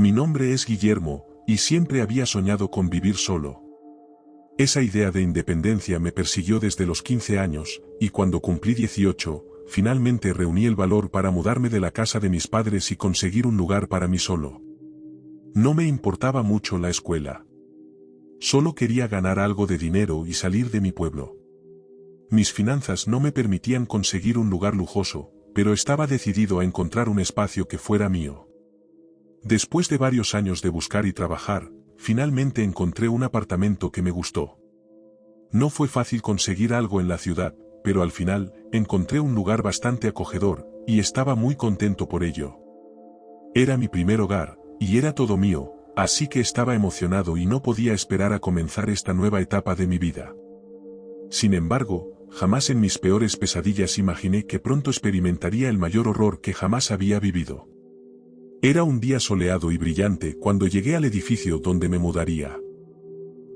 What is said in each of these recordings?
Mi nombre es Guillermo, y siempre había soñado con vivir solo. Esa idea de independencia me persiguió desde los 15 años, y cuando cumplí 18, finalmente reuní el valor para mudarme de la casa de mis padres y conseguir un lugar para mí solo. No me importaba mucho la escuela. Solo quería ganar algo de dinero y salir de mi pueblo. Mis finanzas no me permitían conseguir un lugar lujoso, pero estaba decidido a encontrar un espacio que fuera mío. Después de varios años de buscar y trabajar, finalmente encontré un apartamento que me gustó. No fue fácil conseguir algo en la ciudad, pero al final, encontré un lugar bastante acogedor, y estaba muy contento por ello. Era mi primer hogar, y era todo mío, así que estaba emocionado y no podía esperar a comenzar esta nueva etapa de mi vida. Sin embargo, jamás en mis peores pesadillas imaginé que pronto experimentaría el mayor horror que jamás había vivido. Era un día soleado y brillante cuando llegué al edificio donde me mudaría.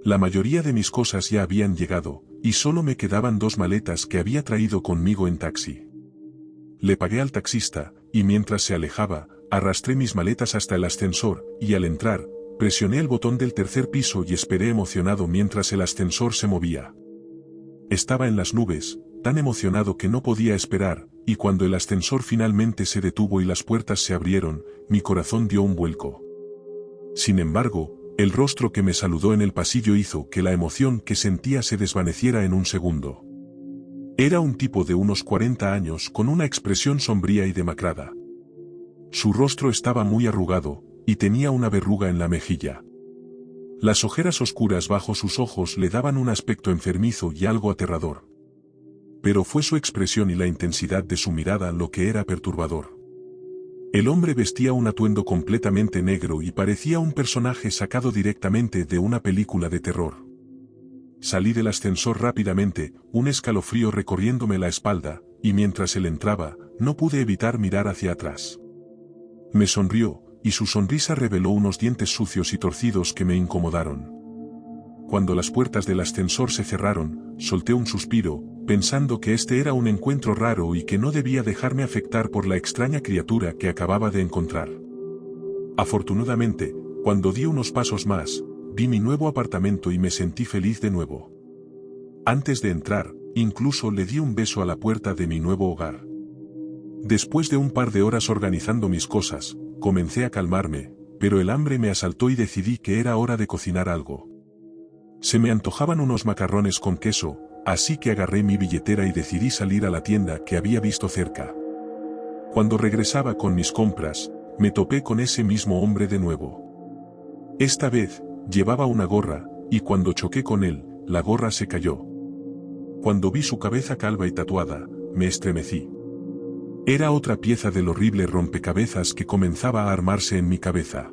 La mayoría de mis cosas ya habían llegado, y solo me quedaban 2 maletas que había traído conmigo en taxi. Le pagué al taxista, y mientras se alejaba, arrastré mis maletas hasta el ascensor, y al entrar, presioné el botón del tercer piso y esperé emocionado mientras el ascensor se movía. Estaba en las nubes, tan emocionado que no podía esperar, y cuando el ascensor finalmente se detuvo y las puertas se abrieron, mi corazón dio un vuelco. Sin embargo, el rostro que me saludó en el pasillo hizo que la emoción que sentía se desvaneciera en un segundo. Era un tipo de unos 40 años con una expresión sombría y demacrada. Su rostro estaba muy arrugado, y tenía una verruga en la mejilla. Las ojeras oscuras bajo sus ojos le daban un aspecto enfermizo y algo aterrador. Pero fue su expresión y la intensidad de su mirada lo que era perturbador. El hombre vestía un atuendo completamente negro y parecía un personaje sacado directamente de una película de terror. Salí del ascensor rápidamente, un escalofrío recorriéndome la espalda, y mientras él entraba, no pude evitar mirar hacia atrás. Me sonrió, y su sonrisa reveló unos dientes sucios y torcidos que me incomodaron. Cuando las puertas del ascensor se cerraron, solté un suspiro, pensando que este era un encuentro raro y que no debía dejarme afectar por la extraña criatura que acababa de encontrar. Afortunadamente, cuando di unos pasos más, vi mi nuevo apartamento y me sentí feliz de nuevo. Antes de entrar, incluso le di un beso a la puerta de mi nuevo hogar. Después de un par de horas organizando mis cosas, comencé a calmarme, pero el hambre me asaltó y decidí que era hora de cocinar algo. Se me antojaban unos macarrones con queso, así que agarré mi billetera y decidí salir a la tienda que había visto cerca. Cuando regresaba con mis compras, me topé con ese mismo hombre de nuevo. Esta vez, llevaba una gorra, y cuando choqué con él, la gorra se cayó. Cuando vi su cabeza calva y tatuada, me estremecí. Era otra pieza del horrible rompecabezas que comenzaba a armarse en mi cabeza.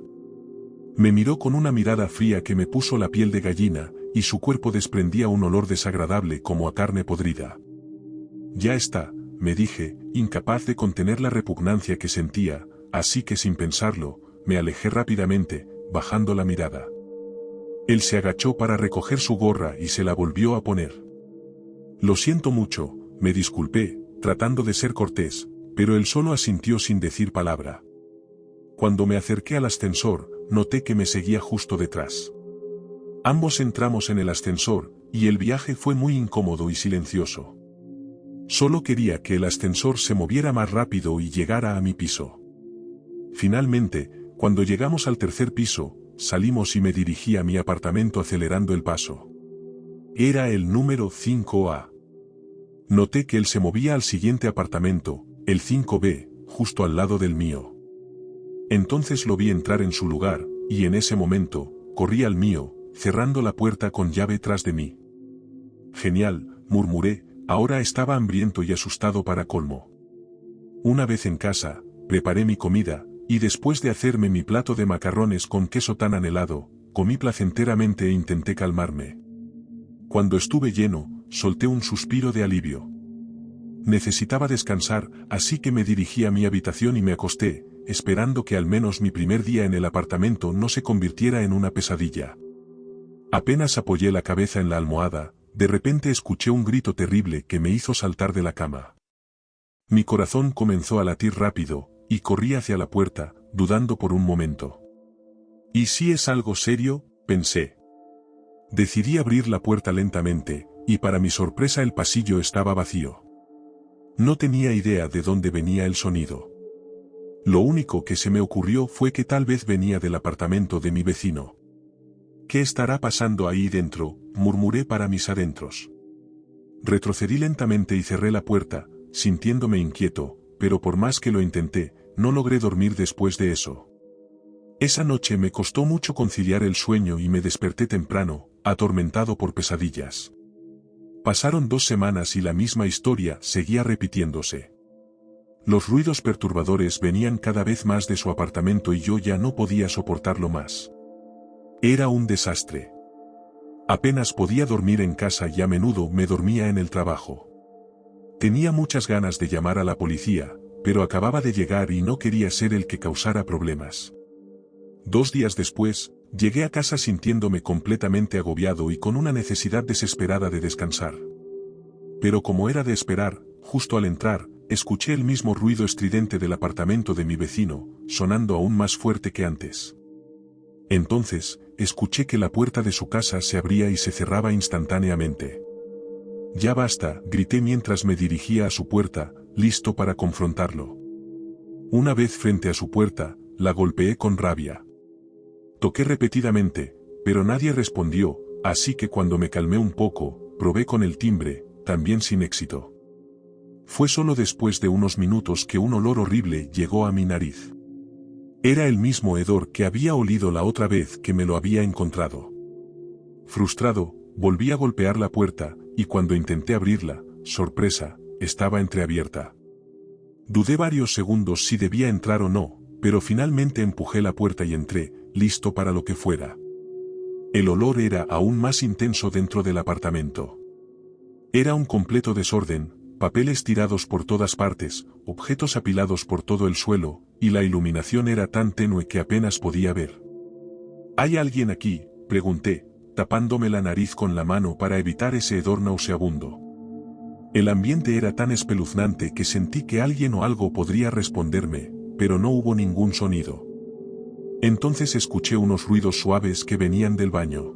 Me miró con una mirada fría que me puso la piel de gallina, y su cuerpo desprendía un olor desagradable como a carne podrida. Ya está, me dije, incapaz de contener la repugnancia que sentía, así que sin pensarlo, me alejé rápidamente, bajando la mirada. Él se agachó para recoger su gorra y se la volvió a poner. Lo siento mucho, me disculpé, tratando de ser cortés, pero él solo asintió sin decir palabra. Cuando me acerqué al ascensor, noté que me seguía justo detrás. Ambos entramos en el ascensor, y el viaje fue muy incómodo y silencioso. Solo quería que el ascensor se moviera más rápido y llegara a mi piso. Finalmente, cuando llegamos al tercer piso, salimos y me dirigí a mi apartamento acelerando el paso. Era el número 5A. Noté que él se movía al siguiente apartamento, el 5B, justo al lado del mío. Entonces lo vi entrar en su lugar, y en ese momento, corrí al mío, cerrando la puerta con llave tras de mí. Genial, murmuré, ahora estaba hambriento y asustado para colmo. Una vez en casa, preparé mi comida, y después de hacerme mi plato de macarrones con queso tan anhelado, comí placenteramente e intenté calmarme. Cuando estuve lleno, solté un suspiro de alivio. Necesitaba descansar, así que me dirigí a mi habitación y me acosté, esperando que al menos mi primer día en el apartamento no se convirtiera en una pesadilla. Apenas apoyé la cabeza en la almohada, de repente escuché un grito terrible que me hizo saltar de la cama. Mi corazón comenzó a latir rápido, y corrí hacia la puerta, dudando por un momento. ¿Y si es algo serio?, pensé. Decidí abrir la puerta lentamente, y para mi sorpresa el pasillo estaba vacío. No tenía idea de dónde venía el sonido. Lo único que se me ocurrió fue que tal vez venía del apartamento de mi vecino. ¿Qué estará pasando ahí dentro?, murmuré para mis adentros. Retrocedí lentamente y cerré la puerta, sintiéndome inquieto, pero por más que lo intenté, no logré dormir después de eso. Esa noche me costó mucho conciliar el sueño y me desperté temprano, atormentado por pesadillas. Pasaron 2 semanas y la misma historia seguía repitiéndose. Los ruidos perturbadores venían cada vez más de su apartamento y yo ya no podía soportarlo más. Era un desastre. Apenas podía dormir en casa y a menudo me dormía en el trabajo. Tenía muchas ganas de llamar a la policía, pero acababa de llegar y no quería ser el que causara problemas. 2 días después, llegué a casa sintiéndome completamente agobiado y con una necesidad desesperada de descansar. Pero como era de esperar, justo al entrar, escuché el mismo ruido estridente del apartamento de mi vecino, sonando aún más fuerte que antes. Entonces, escuché que la puerta de su casa se abría y se cerraba instantáneamente. «Ya basta», grité mientras me dirigía a su puerta, listo para confrontarlo. Una vez frente a su puerta, la golpeé con rabia. Toqué repetidamente, pero nadie respondió, así que cuando me calmé un poco, probé con el timbre, también sin éxito. Fue solo después de unos minutos que un olor horrible llegó a mi nariz. Era el mismo hedor que había olido la otra vez que me lo había encontrado. Frustrado, volví a golpear la puerta, y cuando intenté abrirla, sorpresa, estaba entreabierta. Dudé varios segundos si debía entrar o no, pero finalmente empujé la puerta y entré, listo para lo que fuera. El olor era aún más intenso dentro del apartamento. Era un completo desorden, papeles tirados por todas partes, objetos apilados por todo el suelo, y la iluminación era tan tenue que apenas podía ver. ¿Hay alguien aquí?, pregunté, tapándome la nariz con la mano para evitar ese hedor nauseabundo. El ambiente era tan espeluznante que sentí que alguien o algo podría responderme, pero no hubo ningún sonido. Entonces escuché unos ruidos suaves que venían del baño.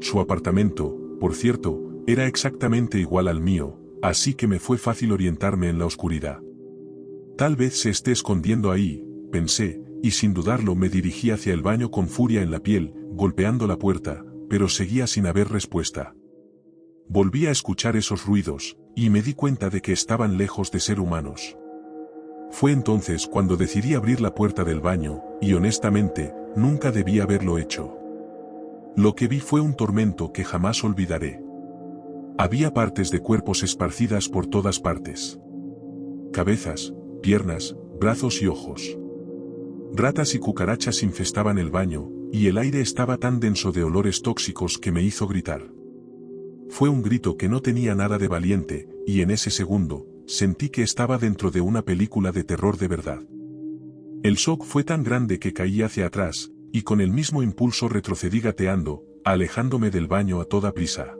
Su apartamento, por cierto, era exactamente igual al mío, así que me fue fácil orientarme en la oscuridad. Tal vez se esté escondiendo ahí, pensé, y sin dudarlo me dirigí hacia el baño con furia en la piel, golpeando la puerta, pero seguía sin haber respuesta. Volví a escuchar esos ruidos, y me di cuenta de que estaban lejos de ser humanos. Fue entonces cuando decidí abrir la puerta del baño, y honestamente, nunca debí haberlo hecho. Lo que vi fue un tormento que jamás olvidaré. Había partes de cuerpos esparcidas por todas partes. Cabezas, piernas, brazos y ojos. Ratas y cucarachas infestaban el baño, y el aire estaba tan denso de olores tóxicos que me hizo gritar. Fue un grito que no tenía nada de valiente, y en ese segundo, sentí que estaba dentro de una película de terror de verdad. El shock fue tan grande que caí hacia atrás, y con el mismo impulso retrocedí gateando, alejándome del baño a toda prisa.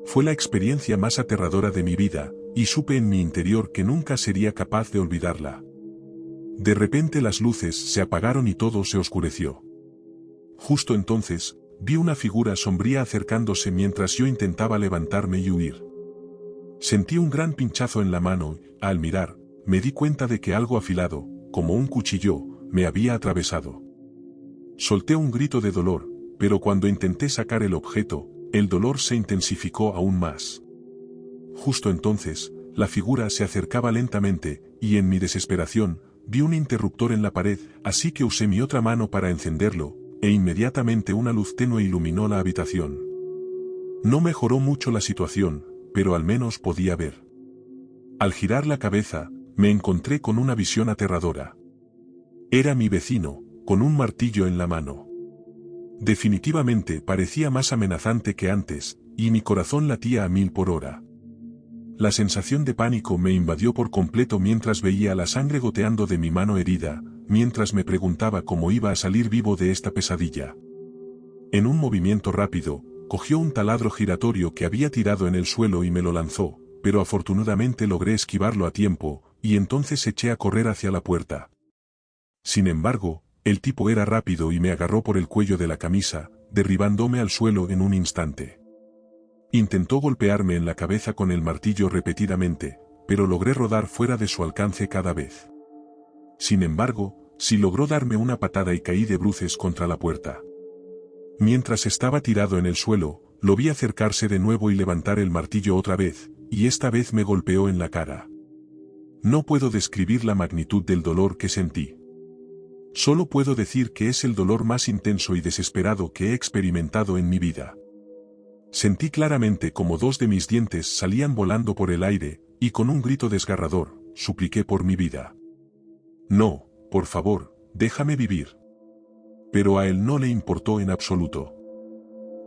Fue la experiencia más aterradora de mi vida, y supe en mi interior que nunca sería capaz de olvidarla. De repente las luces se apagaron y todo se oscureció. Justo entonces, vi una figura sombría acercándose mientras yo intentaba levantarme y huir. Sentí un gran pinchazo en la mano y, al mirar, me di cuenta de que algo afilado, como un cuchillo, me había atravesado. Solté un grito de dolor, pero cuando intenté sacar el objeto, el dolor se intensificó aún más. Justo entonces, la figura se acercaba lentamente, y en mi desesperación, vi un interruptor en la pared, así que usé mi otra mano para encenderlo, e inmediatamente una luz tenue iluminó la habitación. No mejoró mucho la situación, pero al menos podía ver. Al girar la cabeza, me encontré con una visión aterradora. Era mi vecino, con un martillo en la mano. Definitivamente parecía más amenazante que antes, y mi corazón latía a 1000 por hora. La sensación de pánico me invadió por completo mientras veía la sangre goteando de mi mano herida, mientras me preguntaba cómo iba a salir vivo de esta pesadilla. En un movimiento rápido, cogió un taladro giratorio que había tirado en el suelo y me lo lanzó, pero afortunadamente logré esquivarlo a tiempo, y entonces eché a correr hacia la puerta. Sin embargo, El tipo era rápido y me agarró por el cuello de la camisa, derribándome al suelo en un instante. Intentó golpearme en la cabeza con el martillo repetidamente, pero logré rodar fuera de su alcance cada vez. Sin embargo, sí logró darme una patada y caí de bruces contra la puerta. Mientras estaba tirado en el suelo, lo vi acercarse de nuevo y levantar el martillo otra vez, y esta vez me golpeó en la cara. No puedo describir la magnitud del dolor que sentí. Solo puedo decir que es el dolor más intenso y desesperado que he experimentado en mi vida. Sentí claramente como 2 de mis dientes salían volando por el aire, y con un grito desgarrador, supliqué por mi vida. No, por favor, déjame vivir. Pero a él no le importó en absoluto.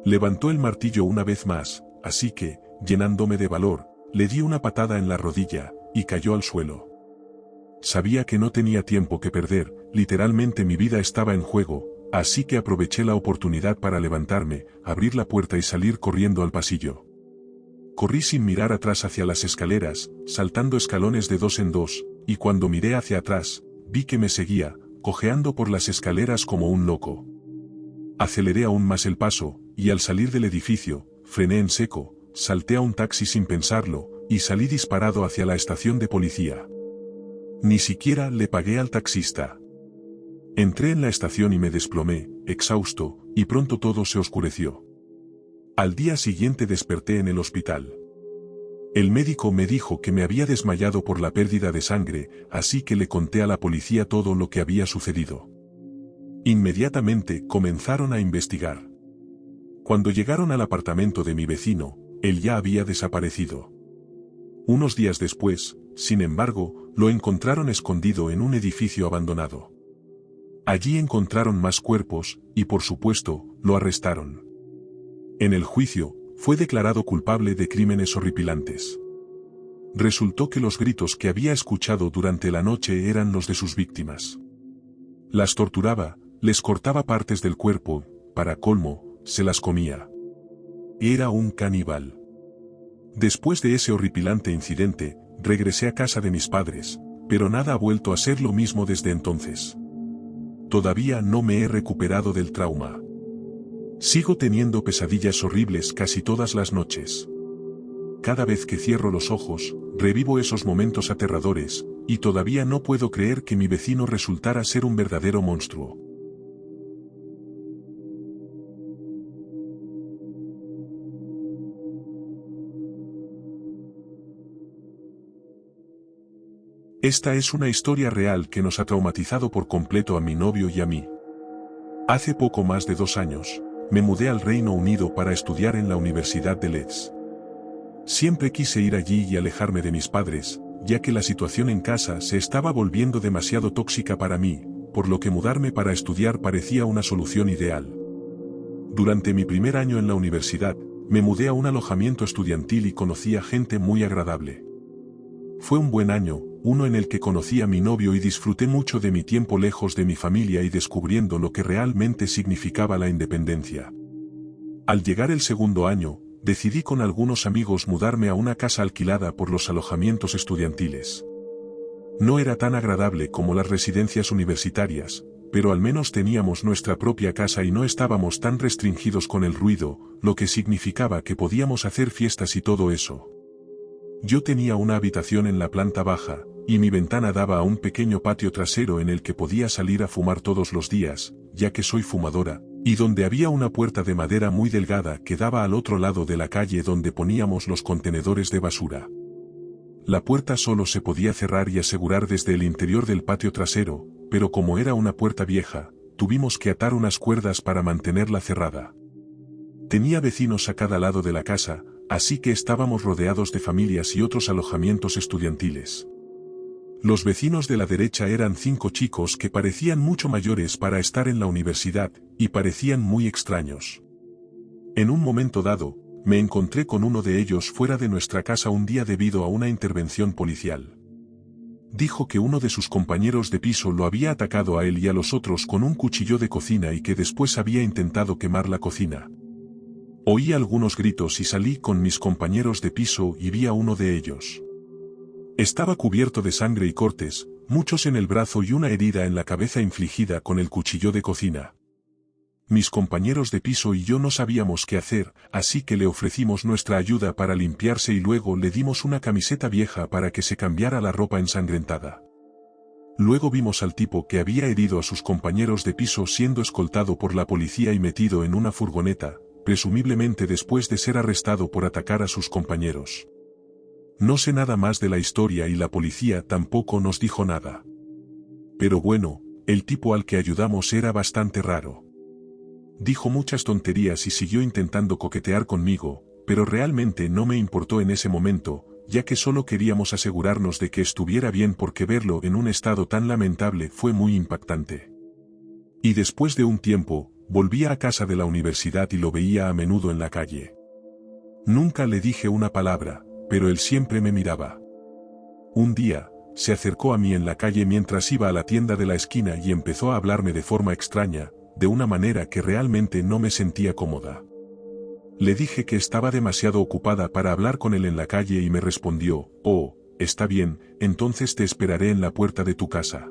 Levantó el martillo una vez más, así que, llenándome de valor, le di una patada en la rodilla, y cayó al suelo. Sabía que no tenía tiempo que perder, literalmente mi vida estaba en juego, así que aproveché la oportunidad para levantarme, abrir la puerta y salir corriendo al pasillo. Corrí sin mirar atrás hacia las escaleras, saltando escalones de 2 en 2, y cuando miré hacia atrás, vi que me seguía, cojeando por las escaleras como un loco. Aceleré aún más el paso, y al salir del edificio, frené en seco, salté a un taxi sin pensarlo, y salí disparado hacia la estación de policía. Ni siquiera le pagué al taxista. Entré en la estación y me desplomé, exhausto, y pronto todo se oscureció. Al día siguiente desperté en el hospital. El médico me dijo que me había desmayado por la pérdida de sangre, así que le conté a la policía todo lo que había sucedido. Inmediatamente comenzaron a investigar. Cuando llegaron al apartamento de mi vecino, él ya había desaparecido. Unos días después, sin embargo, lo encontraron escondido en un edificio abandonado. Allí encontraron más cuerpos, y por supuesto, lo arrestaron. En el juicio, fue declarado culpable de crímenes horripilantes. Resultó que los gritos que había escuchado durante la noche eran los de sus víctimas. Las torturaba, les cortaba partes del cuerpo, para colmo, se las comía. Era un caníbal. Después de ese horripilante incidente, regresé a casa de mis padres, pero nada ha vuelto a ser lo mismo desde entonces. Todavía no me he recuperado del trauma. Sigo teniendo pesadillas horribles casi todas las noches. Cada vez que cierro los ojos, revivo esos momentos aterradores, y todavía no puedo creer que mi vecino resultara ser un verdadero monstruo. Esta es una historia real que nos ha traumatizado por completo a mi novio y a mí. Hace poco más de 2 años, me mudé al Reino Unido para estudiar en la Universidad de Leeds. Siempre quise ir allí y alejarme de mis padres, ya que la situación en casa se estaba volviendo demasiado tóxica para mí, por lo que mudarme para estudiar parecía una solución ideal. Durante mi primer año en la universidad, me mudé a un alojamiento estudiantil y conocí a gente muy agradable. Fue un buen año, uno en el que conocí a mi novio y disfruté mucho de mi tiempo lejos de mi familia y descubriendo lo que realmente significaba la independencia. Al llegar el segundo año, decidí con algunos amigos mudarme a una casa alquilada por los alojamientos estudiantiles. No era tan agradable como las residencias universitarias, pero al menos teníamos nuestra propia casa y no estábamos tan restringidos con el ruido, lo que significaba que podíamos hacer fiestas y todo eso. Yo tenía una habitación en la planta baja, y mi ventana daba a un pequeño patio trasero en el que podía salir a fumar todos los días, ya que soy fumadora, y donde había una puerta de madera muy delgada que daba al otro lado de la calle donde poníamos los contenedores de basura. La puerta solo se podía cerrar y asegurar desde el interior del patio trasero, pero como era una puerta vieja, tuvimos que atar unas cuerdas para mantenerla cerrada. Tenía vecinos a cada lado de la casa, así que estábamos rodeados de familias y otros alojamientos estudiantiles. Los vecinos de la derecha eran 5 chicos que parecían mucho mayores para estar en la universidad, y parecían muy extraños. En un momento dado, me encontré con uno de ellos fuera de nuestra casa un día debido a una intervención policial. Dijo que uno de sus compañeros de piso lo había atacado a él y a los otros con un cuchillo de cocina y que después había intentado quemar la cocina. Oí algunos gritos y salí con mis compañeros de piso y vi a uno de ellos. Estaba cubierto de sangre y cortes, muchos en el brazo y una herida en la cabeza infligida con el cuchillo de cocina. Mis compañeros de piso y yo no sabíamos qué hacer, así que le ofrecimos nuestra ayuda para limpiarse y luego le dimos una camiseta vieja para que se cambiara la ropa ensangrentada. Luego vimos al tipo que había herido a sus compañeros de piso siendo escoltado por la policía y metido en una furgoneta, presumiblemente después de ser arrestado por atacar a sus compañeros. No sé nada más de la historia y la policía tampoco nos dijo nada. Pero bueno, el tipo al que ayudamos era bastante raro. Dijo muchas tonterías y siguió intentando coquetear conmigo, pero realmente no me importó en ese momento, ya que solo queríamos asegurarnos de que estuviera bien porque verlo en un estado tan lamentable fue muy impactante. Y después de un tiempo, volvía a casa de la universidad y lo veía a menudo en la calle. Nunca le dije una palabra, pero él siempre me miraba. Un día, se acercó a mí en la calle mientras iba a la tienda de la esquina y empezó a hablarme de forma extraña, de una manera que realmente no me sentía cómoda. Le dije que estaba demasiado ocupada para hablar con él en la calle y me respondió, «Oh, está bien, entonces te esperaré en la puerta de tu casa.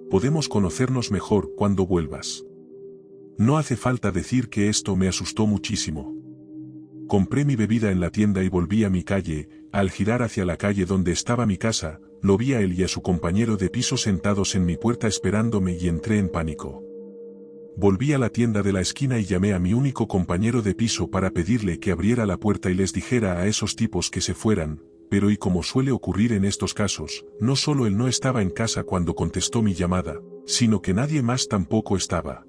Podemos conocernos mejor cuando vuelvas». No hace falta decir que esto me asustó muchísimo. Compré mi bebida en la tienda y volví a mi calle. Al girar hacia la calle donde estaba mi casa, lo vi a él y a su compañero de piso sentados en mi puerta esperándome y entré en pánico. Volví a la tienda de la esquina y llamé a mi único compañero de piso para pedirle que abriera la puerta y les dijera a esos tipos que se fueran, pero y como suele ocurrir en estos casos, no solo él no estaba en casa cuando contestó mi llamada, sino que nadie más tampoco estaba.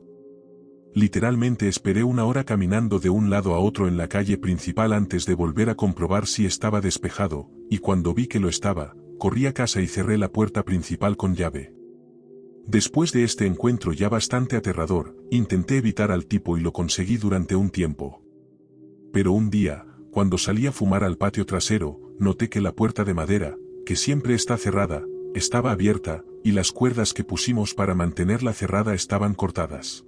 Literalmente esperé una hora caminando de un lado a otro en la calle principal antes de volver a comprobar si estaba despejado, y cuando vi que lo estaba, corrí a casa y cerré la puerta principal con llave. Después de este encuentro ya bastante aterrador, intenté evitar al tipo y lo conseguí durante un tiempo. Pero un día, cuando salí a fumar al patio trasero, noté que la puerta de madera, que siempre está cerrada, estaba abierta, y las cuerdas que pusimos para mantenerla cerrada estaban cortadas.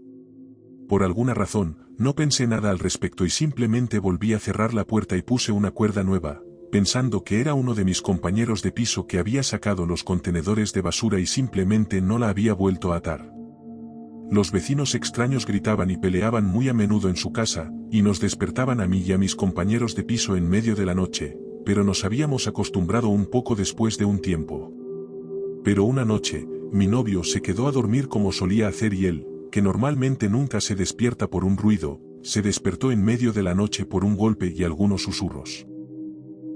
Por alguna razón, no pensé nada al respecto y simplemente volví a cerrar la puerta y puse una cuerda nueva, pensando que era uno de mis compañeros de piso que había sacado los contenedores de basura y simplemente no la había vuelto a atar. Los vecinos extraños gritaban y peleaban muy a menudo en su casa, y nos despertaban a mí y a mis compañeros de piso en medio de la noche, pero nos habíamos acostumbrado un poco después de un tiempo. Pero una noche, mi novio se quedó a dormir como solía hacer y él, que normalmente nunca se despierta por un ruido, se despertó en medio de la noche por un golpe y algunos susurros.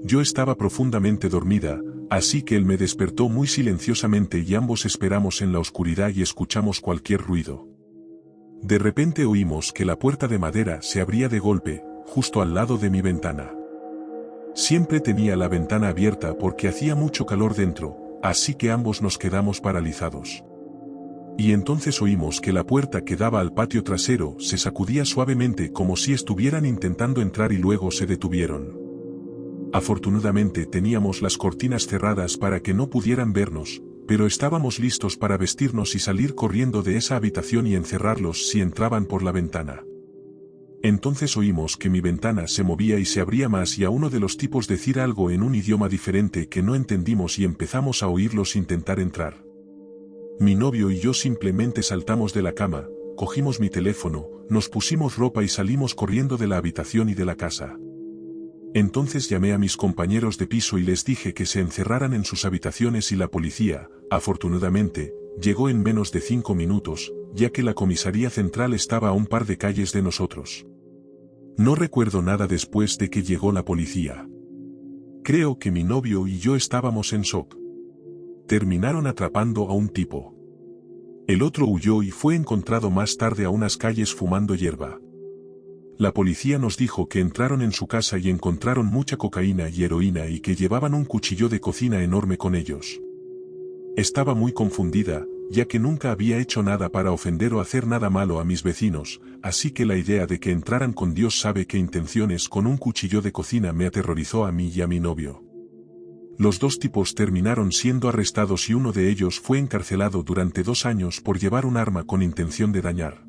Yo estaba profundamente dormida, así que él me despertó muy silenciosamente y ambos esperamos en la oscuridad y escuchamos cualquier ruido. De repente oímos que la puerta de madera se abría de golpe, justo al lado de mi ventana. Siempre tenía la ventana abierta porque hacía mucho calor dentro, así que ambos nos quedamos paralizados. Y entonces oímos que la puerta que daba al patio trasero se sacudía suavemente como si estuvieran intentando entrar y luego se detuvieron. Afortunadamente teníamos las cortinas cerradas para que no pudieran vernos, pero estábamos listos para vestirnos y salir corriendo de esa habitación y encerrarlos si entraban por la ventana. Entonces oímos que mi ventana se movía y se abría más y a uno de los tipos decir algo en un idioma diferente que no entendimos y empezamos a oírlos intentar entrar. Mi novio y yo simplemente saltamos de la cama, cogimos mi teléfono, nos pusimos ropa y salimos corriendo de la habitación y de la casa. Entonces llamé a mis compañeros de piso y les dije que se encerraran en sus habitaciones y la policía, afortunadamente, llegó en menos de 5 minutos, ya que la comisaría central estaba a un par de calles de nosotros. No recuerdo nada después de que llegó la policía. Creo que mi novio y yo estábamos en shock. Terminaron atrapando a un tipo. El otro huyó y fue encontrado más tarde a unas calles fumando hierba. La policía nos dijo que entraron en su casa y encontraron mucha cocaína y heroína y que llevaban un cuchillo de cocina enorme con ellos. Estaba muy confundida, ya que nunca había hecho nada para ofender o hacer nada malo a mis vecinos, así que la idea de que entraran con Dios sabe qué intenciones con un cuchillo de cocina me aterrorizó a mí y a mi novio. Los dos tipos terminaron siendo arrestados y uno de ellos fue encarcelado durante 2 años por llevar un arma con intención de dañar.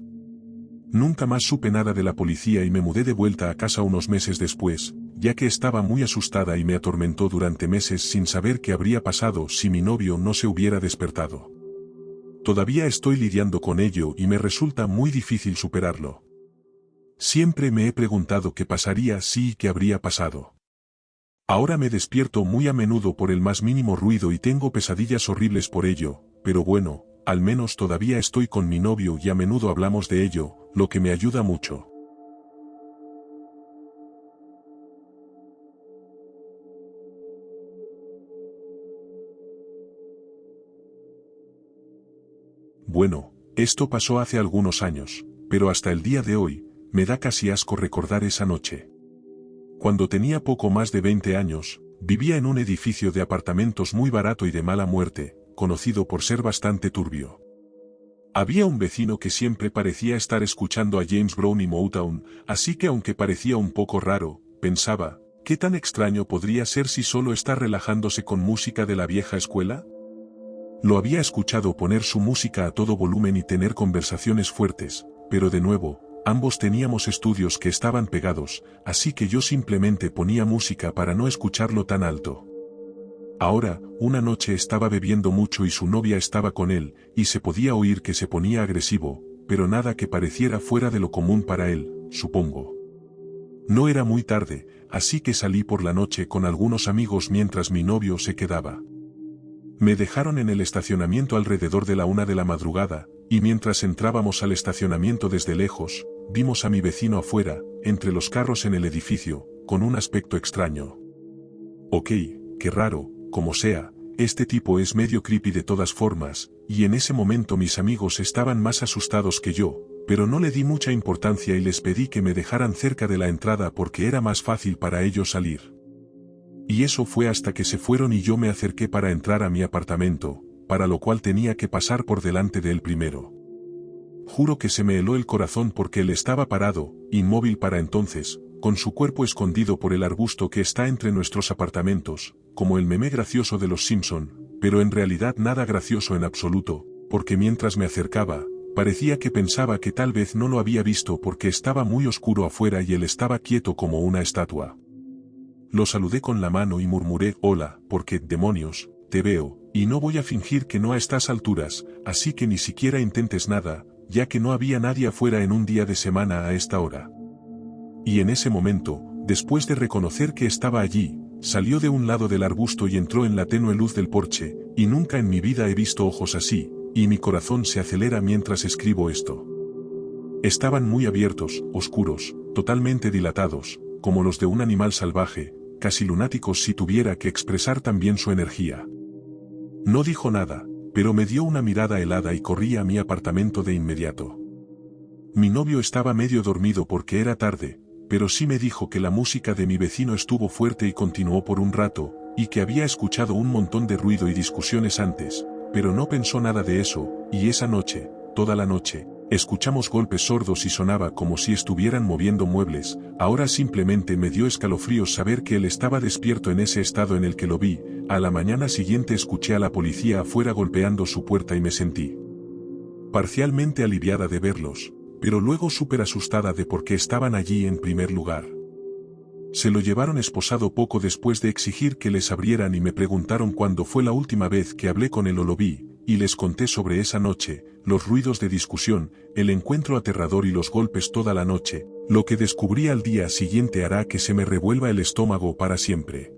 Nunca más supe nada de la policía y me mudé de vuelta a casa unos meses después, ya que estaba muy asustada y me atormentó durante meses sin saber qué habría pasado si mi novio no se hubiera despertado. Todavía estoy lidiando con ello y me resulta muy difícil superarlo. Siempre me he preguntado qué pasaría si y qué habría pasado. Ahora me despierto muy a menudo por el más mínimo ruido y tengo pesadillas horribles por ello, pero bueno, al menos todavía estoy con mi novio y a menudo hablamos de ello, lo que me ayuda mucho. Bueno, esto pasó hace algunos años, pero hasta el día de hoy, me da casi asco recordar esa noche. Cuando tenía poco más de 20 años, vivía en un edificio de apartamentos muy barato y de mala muerte, conocido por ser bastante turbio. Había un vecino que siempre parecía estar escuchando a James Brown y Motown, así que aunque parecía un poco raro, pensaba, ¿qué tan extraño podría ser si solo está relajándose con música de la vieja escuela? Lo había escuchado poner su música a todo volumen y tener conversaciones fuertes, pero de nuevo, ambos teníamos estudios que estaban pegados, así que yo simplemente ponía música para no escucharlo tan alto. Ahora, una noche estaba bebiendo mucho y su novia estaba con él, y se podía oír que se ponía agresivo, pero nada que pareciera fuera de lo común para él, supongo. No era muy tarde, así que salí por la noche con algunos amigos mientras mi novio se quedaba. Me dejaron en el estacionamiento alrededor de la 1 de la madrugada, y mientras entrábamos al estacionamiento desde lejos, vimos a mi vecino afuera, entre los carros en el edificio, con un aspecto extraño. Ok, qué raro, como sea, este tipo es medio creepy de todas formas, y en ese momento mis amigos estaban más asustados que yo, pero no le di mucha importancia y les pedí que me dejaran cerca de la entrada porque era más fácil para ellos salir. Y eso fue hasta que se fueron y yo me acerqué para entrar a mi apartamento, para lo cual tenía que pasar por delante de él primero. Juro que se me heló el corazón porque él estaba parado, inmóvil para entonces, con su cuerpo escondido por el arbusto que está entre nuestros apartamentos, como el meme gracioso de los Simpson, pero en realidad nada gracioso en absoluto, porque mientras me acercaba, parecía que pensaba que tal vez no lo había visto porque estaba muy oscuro afuera y él estaba quieto como una estatua. Lo saludé con la mano y murmuré hola, porque, demonios, te veo, y no voy a fingir que no a estas alturas, así que ni siquiera intentes nada, ya que no había nadie afuera en un día de semana a esta hora. Y en ese momento, después de reconocer que estaba allí, salió de un lado del arbusto y entró en la tenue luz del porche, y nunca en mi vida he visto ojos así, y mi corazón se acelera mientras escribo esto. Estaban muy abiertos, oscuros, totalmente dilatados, como los de un animal salvaje, casi lunáticos si tuviera que expresar también su energía. No dijo nada, pero me dio una mirada helada y corrí a mi apartamento de inmediato. Mi novio estaba medio dormido porque era tarde, pero sí me dijo que la música de mi vecino estuvo fuerte y continuó por un rato, y que había escuchado un montón de ruido y discusiones antes, pero no pensó nada de eso, y esa noche, toda la noche, escuchamos golpes sordos y sonaba como si estuvieran moviendo muebles. Ahora simplemente me dio escalofríos saber que él estaba despierto en ese estado en el que lo vi. A la mañana siguiente escuché a la policía afuera golpeando su puerta y me sentí parcialmente aliviada de verlos, pero luego súper asustada de por qué estaban allí en primer lugar. Se lo llevaron esposado poco después de exigir que les abrieran y me preguntaron cuándo fue la última vez que hablé con él o lo vi, y les conté sobre esa noche, los ruidos de discusión, el encuentro aterrador y los golpes toda la noche. Lo que descubrí al día siguiente hará que se me revuelva el estómago para siempre.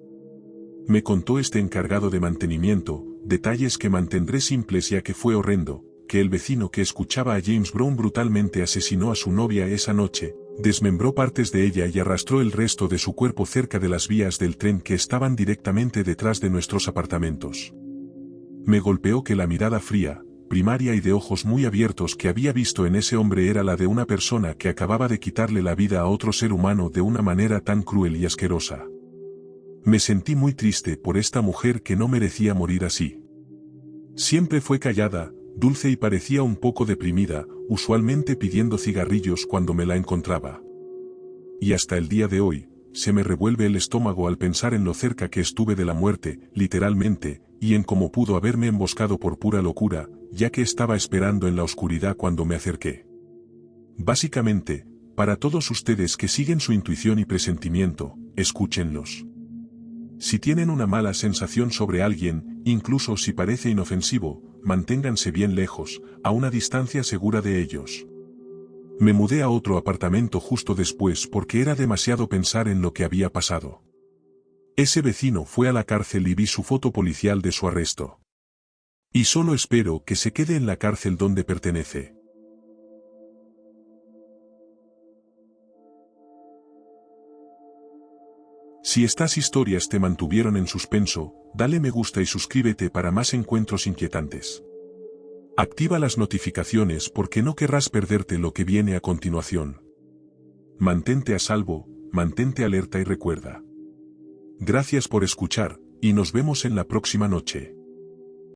Me contó este encargado de mantenimiento, detalles que mantendré simples ya que fue horrendo, que el vecino que escuchaba a James Brown brutalmente asesinó a su novia esa noche, desmembró partes de ella y arrastró el resto de su cuerpo cerca de las vías del tren que estaban directamente detrás de nuestros apartamentos. Me golpeó que la mirada fría, primaria y de ojos muy abiertos que había visto en ese hombre era la de una persona que acababa de quitarle la vida a otro ser humano de una manera tan cruel y asquerosa. Me sentí muy triste por esta mujer que no merecía morir así. Siempre fue callada, dulce y parecía un poco deprimida, usualmente pidiendo cigarrillos cuando me la encontraba. Y hasta el día de hoy, se me revuelve el estómago al pensar en lo cerca que estuve de la muerte, literalmente, y en cómo pudo haberme emboscado por pura locura, ya que estaba esperando en la oscuridad cuando me acerqué. Básicamente, para todos ustedes que siguen su intuición y presentimiento, escúchenlos. Si tienen una mala sensación sobre alguien, incluso si parece inofensivo, manténganse bien lejos, a una distancia segura de ellos. Me mudé a otro apartamento justo después porque era demasiado pensar en lo que había pasado. Ese vecino fue a la cárcel y vi su foto policial de su arresto. Y solo espero que se quede en la cárcel donde pertenece. Si estas historias te mantuvieron en suspenso, dale me gusta y suscríbete para más encuentros inquietantes. Activa las notificaciones porque no querrás perderte lo que viene a continuación. Mantente a salvo, mantente alerta y recuerda. Gracias por escuchar, y nos vemos en la próxima noche.